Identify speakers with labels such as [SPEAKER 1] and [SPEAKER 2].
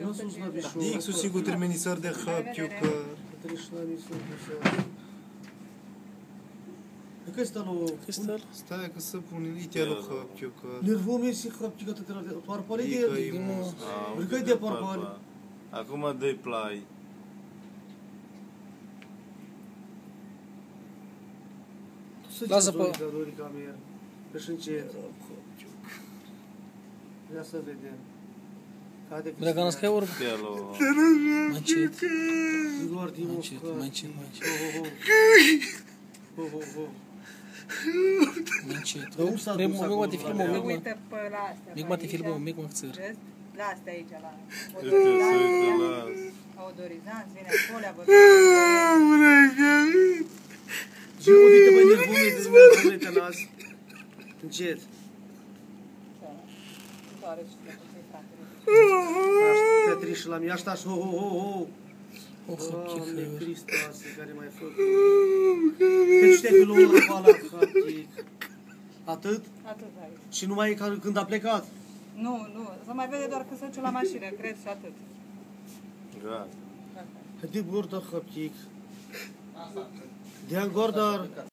[SPEAKER 1] Eu sunt slăbișor.
[SPEAKER 2] Dixu sigur terminisar de haptiu că...
[SPEAKER 1] Că ăsta nu...
[SPEAKER 2] Stai că să pune litea lui haptiu că...
[SPEAKER 1] Nervul meu se haptiu că te trage. Parpare de... Vricăi de parpare.
[SPEAKER 3] Acum dă-i play.
[SPEAKER 1] Lasă pe... Că-și încet. Ia să vedem.
[SPEAKER 4] Draganska urmă. Mai încet. Mai încet. Mic mă te filmă, mic mă te filmă, mic mă țăr.
[SPEAKER 5] La asta aici, la odorizanți, vine acolo, a văzut.
[SPEAKER 1] Și uite băi nervul te las. Încet. Petrișul la mine, așa și ho. Doamne Hristoase, care m-ai făcut. Te știi pe locul ăla, haptic. Atât?
[SPEAKER 5] Atât aici.
[SPEAKER 1] Și numai când a plecat?
[SPEAKER 5] Nu, să mai vede doar că se duce la mașină, cred, și atât.
[SPEAKER 3] Gata.
[SPEAKER 1] De gordă, haptic. De-a gordă.